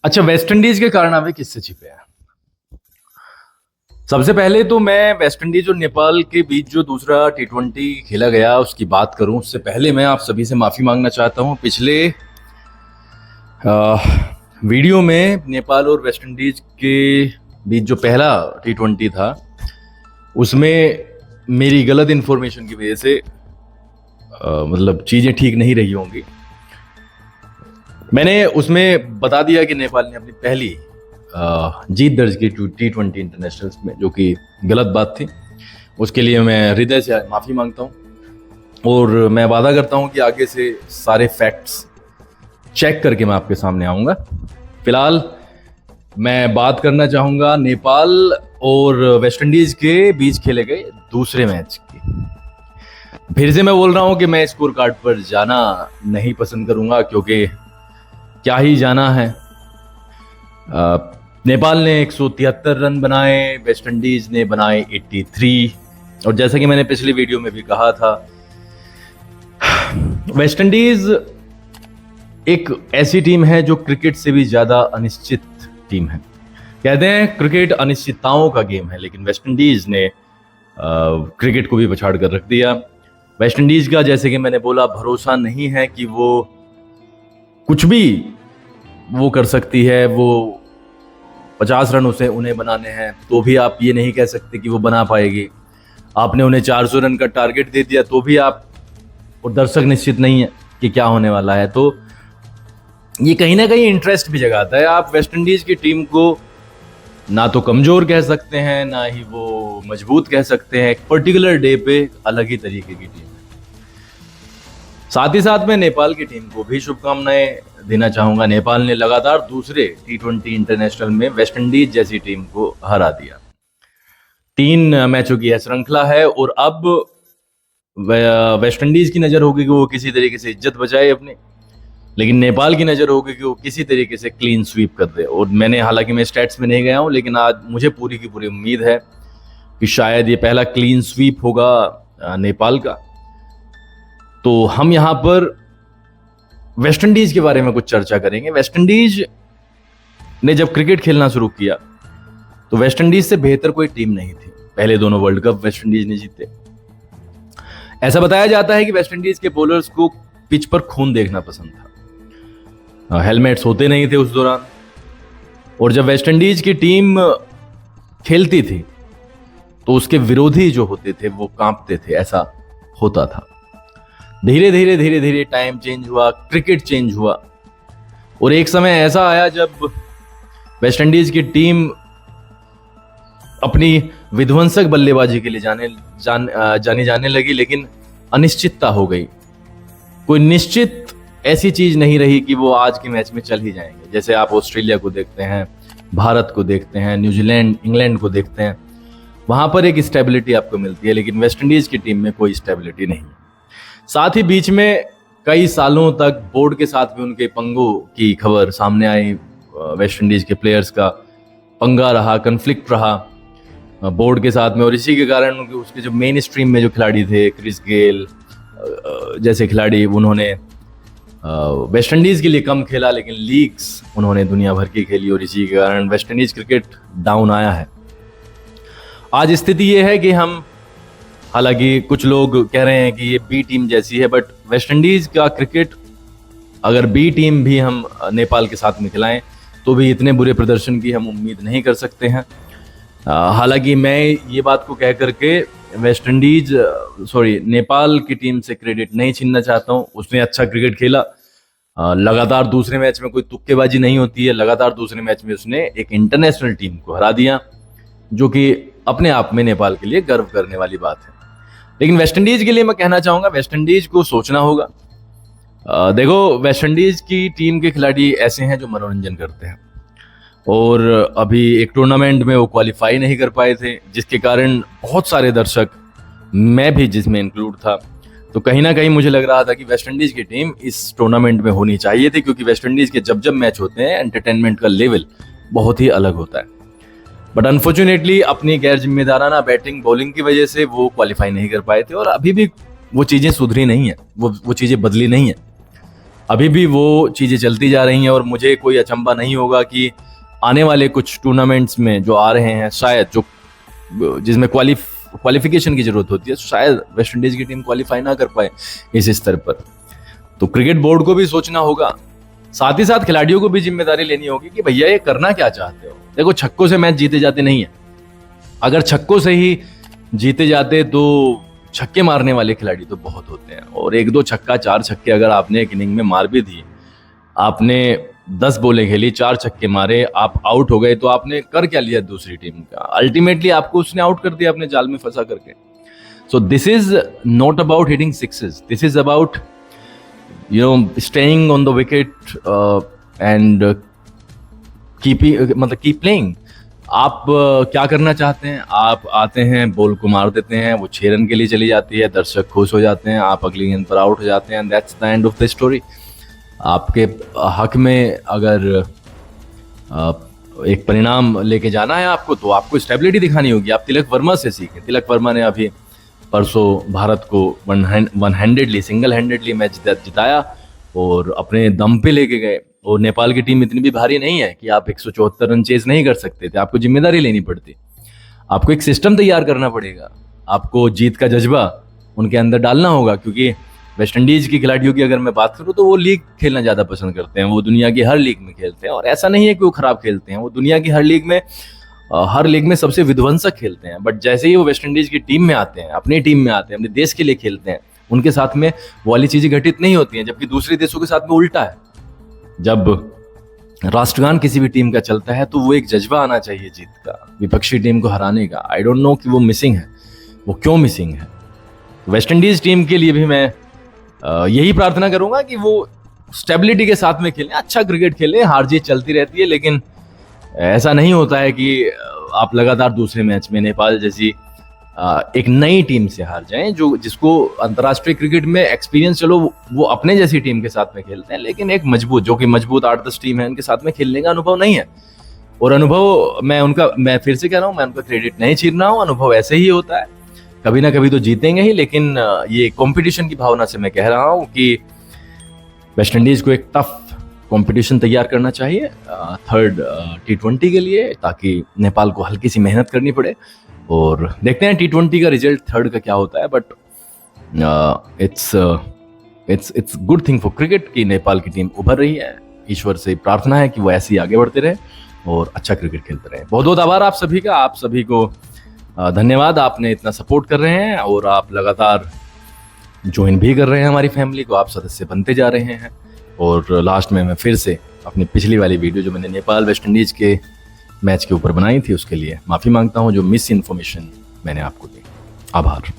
अच्छा, West Indies के कारनामे किससे छिपे हैं? सबसे पहले तो मैं वेस्ट इंडीज और नेपाल के बीच जो दूसरा T20 खेला गया उसकी बात करूं उससे पहले मैं आप सभी से माफी मांगना चाहता हूं। पिछले वीडियो में नेपाल और वेस्ट इंडीज के बीच जो पहला T20 था उसमें मेरी गलत इन्फॉर्मेशन की वजह से मतलब चीज़ें ठीक नहीं रही होंगी। मैंने उसमें बता दिया कि नेपाल ने अपनी पहली जीत दर्ज की T20 इंटरनेशनल्स में, जो कि गलत बात थी। उसके लिए मैं हृदय से माफ़ी मांगता हूँ और मैं वादा करता हूँ कि आगे से सारे फैक्ट्स चेक करके मैं आपके सामने आऊँगा। फिलहाल मैं बात करना चाहूँगा नेपाल और वेस्ट इंडीज़ के बीच खेले गए दूसरे मैच की। फिर से मैं बोल रहा हूँ कि मैं स्कोर कार्ड पर जाना नहीं पसंद करूँगा, क्योंकि क्या ही जाना है। नेपाल ने 173 रन बनाए, वेस्ट इंडीज ने बनाए 83। और जैसा कि मैंने पिछली वीडियो में भी कहा था, वेस्ट इंडीज एक ऐसी टीम है जो क्रिकेट से भी ज्यादा अनिश्चित टीम है। कहते हैं क्रिकेट अनिश्चितताओं का गेम है, लेकिन वेस्ट इंडीज ने क्रिकेट को भी पछाड़ कर रख दिया। वेस्ट इंडीज का, जैसे कि मैंने बोला, भरोसा नहीं है कि वो कुछ भी वो कर सकती है। वो 50 रन उन्हें बनाने हैं तो भी आप ये नहीं कह सकते कि वो बना पाएगी। आपने उन्हें 400 रन का टारगेट दे दिया तो भी आप और दर्शक निश्चित नहीं है कि क्या होने वाला है। तो ये कहीं ना कहीं इंटरेस्ट भी जगाता है। आप वेस्ट इंडीज की टीम को ना तो कमजोर कह सकते हैं, ना ही वो मजबूत कह सकते हैं। एक पर्टिकुलर डे पे अलग ही तरीके की टीम है। साथ ही साथ मैं नेपाल की टीम को भी शुभकामनाएं देना चाहूंगा। नेपाल ने लगातार दूसरे T20 इंटरनेशनल में वेस्ट इंडीज जैसी टीम को हरा दिया। 3 मैचों की यह श्रृंखला है और अब वेस्ट इंडीज की नजर होगी कि वो किसी तरीके से इज्जत बचाए अपनी, लेकिन नेपाल की नजर होगी कि वो किसी तरीके से क्लीन स्वीप कर दे। और हालांकि मैं स्टैट्स में नहीं गया हूं, लेकिन आज मुझे पूरी की पूरी उम्मीद है कि शायद ये पहला क्लीन स्वीप होगा नेपाल का। तो हम यहाँ पर वेस्ट इंडीज के बारे में कुछ चर्चा करेंगे। वेस्ट इंडीज ने जब क्रिकेट खेलना शुरू किया तो वेस्ट इंडीज से बेहतर कोई टीम नहीं थी। पहले दोनों वर्ल्ड कप वेस्ट इंडीज ने जीते। ऐसा बताया जाता है कि वेस्ट इंडीज के बॉलर्स को पिच पर खून देखना पसंद था। हेलमेट्स होते नहीं थे उस दौरान, और जब वेस्ट इंडीज की टीम खेलती थी तो उसके विरोधी जो होते थे वो कांपते थे, ऐसा होता था। धीरे धीरे टाइम चेंज हुआ, क्रिकेट चेंज हुआ, और एक समय ऐसा आया जब वेस्ट इंडीज की टीम अपनी विध्वंसक बल्लेबाजी के लिए जानी जाने लगी, लेकिन अनिश्चितता हो गई। कोई निश्चित ऐसी चीज नहीं रही कि वो आज के मैच में चल ही जाएंगे। जैसे आप ऑस्ट्रेलिया को देखते हैं, भारत को देखते हैं, न्यूजीलैंड, इंग्लैंड को देखते हैं, वहां पर एक स्टेबिलिटी आपको मिलती है, लेकिन वेस्ट इंडीज की टीम में कोई स्टेबिलिटी नहीं। साथ ही बीच में कई सालों तक बोर्ड के साथ भी उनके पंगों की खबर सामने आई। वेस्ट इंडीज के प्लेयर्स का पंगा रहा, कन्फ्लिक्ट रहा बोर्ड के साथ में, और इसी के कारण उसके जो मेन स्ट्रीम में जो खिलाड़ी थे, क्रिस गेल जैसे खिलाड़ी, उन्होंने वेस्ट इंडीज के लिए कम खेला, लेकिन लीग्स उन्होंने दुनिया भर की खेली, और इसी के कारण वेस्ट इंडीज क्रिकेट डाउन आया है। आज स्थिति ये है कि हम, हालांकि कुछ लोग कह रहे हैं कि ये बी टीम जैसी है, बट वेस्ट इंडीज का क्रिकेट अगर बी टीम भी हम नेपाल के साथ में खिलाएं तो भी इतने बुरे प्रदर्शन की हम उम्मीद नहीं कर सकते हैं। हालांकि मैं ये बात को कह करके नेपाल की टीम से क्रेडिट नहीं छीनना चाहता हूं। उसने अच्छा क्रिकेट खेला। लगातार दूसरे मैच में कोई तुक्केबाजी नहीं होती है। लगातार दूसरे मैच में उसने एक इंटरनेशनल टीम को हरा दिया, जो कि अपने आप में नेपाल के लिए गर्व करने वाली बात है। लेकिन वेस्ट इंडीज के लिए मैं कहना चाहूंगा, वेस्ट इंडीज को सोचना होगा। देखो, वेस्ट इंडीज की टीम के खिलाड़ी ऐसे हैं जो मनोरंजन करते हैं, और अभी एक टूर्नामेंट में वो क्वालिफाई नहीं कर पाए थे, जिसके कारण बहुत सारे दर्शक, मैं भी जिसमें इंक्लूड था, तो कहीं ना कहीं मुझे लग रहा था कि वेस्ट इंडीज की टीम इस टूर्नामेंट में होनी चाहिए थी, क्योंकि वेस्ट इंडीज के जब मैच होते हैं एंटरटेनमेंट का लेवल बहुत ही अलग होता है। बट अनफॉर्चुनेटली अपनी गैर जिम्मेदाराना बैटिंग बॉलिंग की वजह से वो क्वालिफाई नहीं कर पाए थे, और अभी भी वो चीज़ें सुधरी नहीं है, वो चीज़ें बदली नहीं है। अभी भी वो चीज़ें चलती जा रही हैं और मुझे कोई अचंभा नहीं होगा कि आने वाले कुछ टूर्नामेंट्स में जो आ रहे हैं, शायद जो जिसमें क्वालिफिकेशन की जरूरत होती है, शायद वेस्ट इंडीज की टीम क्वालिफाई ना कर पाए इस स्तर पर। तो क्रिकेट बोर्ड को भी सोचना होगा, साथ ही साथ खिलाड़ियों को भी जिम्मेदारी लेनी होगी कि भैया ये करना क्या चाहते हो। देखो, छक्कों से मैच जीते जाते नहीं है। अगर छक्कों से ही जीते जाते तो छक्के मारने वाले खिलाड़ी तो बहुत होते हैं, और 1-2 छक्का 4 छक्के अगर आपने एक इनिंग में मार भी दिए, आपने 10 बॉलें खेली, 4 छक्के मारे, आप आउट हो गए, तो आपने कर क्या लिया दूसरी टीम का? अल्टीमेटली आपको उसने आउट कर दिया अपने जाल में फंसा करके। So this is not about hitting sixes, this is about staying on the wicket and keep playing. आप क्या करना चाहते हैं? आप आते हैं, बॉल को मार देते हैं, वो 6 रन के लिए चली जाती है, दर्शक खुश हो जाते हैं, आप अगली गेंद पर आउट हो जाते हैं, that's the end of the story. आपके हक में अगर एक परिणाम लेके जाना है आपको, तो आपको स्टेबिलिटी दिखानी होगी। आप तिलक वर्मा से सीखें। तिलक वर्मा ने अभी परसों भारत को सिंगल हैंडेडली मैच जिताया और अपने दम पे लेके गए। और नेपाल की टीम इतनी भी भारी नहीं है कि आप 174 रन चेज नहीं कर सकते थे, आपको जिम्मेदारी लेनी पड़ती। आपको एक सिस्टम तैयार करना पड़ेगा, आपको जीत का जज्बा उनके अंदर डालना होगा। क्योंकि वेस्ट इंडीज की खिलाड़ियों की अगर मैं बात करूं तो वो लीग खेलना ज़्यादा पसंद करते हैं, वो दुनिया की हर लीग में खेलते हैं। और ऐसा नहीं है कि वो खराब खेलते हैं, वो दुनिया की हर लीग में सबसे विध्वंसक खेलते हैं। बट जैसे ही वो वेस्ट इंडीज की टीम में आते हैं, अपनी टीम में आते हैं, अपने देश के लिए खेलते हैं, उनके साथ में वो वाली चीज़ें घटित नहीं होती हैं। जबकि दूसरे देशों के साथ में उल्टा है। जब राष्ट्रगान किसी भी टीम का चलता है तो वो एक जज्बा आना चाहिए जीत का, विपक्षी टीम को हराने का। आई डोंट नो कि वो मिसिंग है, वो क्यों मिसिंग है। वेस्ट इंडीज टीम के लिए भी मैं यही प्रार्थना करूंगा कि वो स्टेबिलिटी के साथ में खेलें, अच्छा क्रिकेट खेलें। हार जीत चलती रहती है, लेकिन ऐसा नहीं होता है कि आप लगातार दूसरे मैच में नेपाल जैसी एक नई टीम से हार जाएं, जिसको अंतर्राष्ट्रीय क्रिकेट में एक्सपीरियंस, चलो वो अपने जैसी टीम के साथ में खेलते हैं, लेकिन एक मजबूत 8-10 टीम है, उनके साथ में खेलने का अनुभव नहीं है। और अनुभव मैं फिर से कह रहा हूँ, मैं उनका क्रेडिट नहीं छीन रहा हूँ, अनुभव ऐसे ही होता है, कभी ना कभी तो जीतेंगे ही। लेकिन ये कंपटीशन की भावना से मैं कह रहा हूँ कि वेस्ट इंडीज को एक टफ कंपटीशन तैयार करना चाहिए थर्ड T20 के लिए, ताकि नेपाल को हल्की सी मेहनत करनी पड़े। और देखते हैं T20 का रिजल्ट थर्ड का क्या होता है। But it's good thing for cricket कि नेपाल की टीम उभर रही है। ईश्वर से प्रार्थना है कि वो ऐसे ही आगे बढ़ते रहे और अच्छा क्रिकेट खेलते रहे। बहुत बहुत आभार आप सभी का, आप सभी को धन्यवाद। आपने इतना सपोर्ट कर रहे हैं और आप लगातार ज्वाइन भी कर रहे हैं हमारी फैमिली को, आप सदस्य बनते जा रहे हैं। और लास्ट में मैं फिर से अपनी पिछली वाली वीडियो जो मैंने नेपाल वेस्ट इंडीज के मैच के ऊपर बनाई थी, उसके लिए माफ़ी मांगता हूं जो मिस इन्फॉर्मेशन मैंने आपको दी। आभार।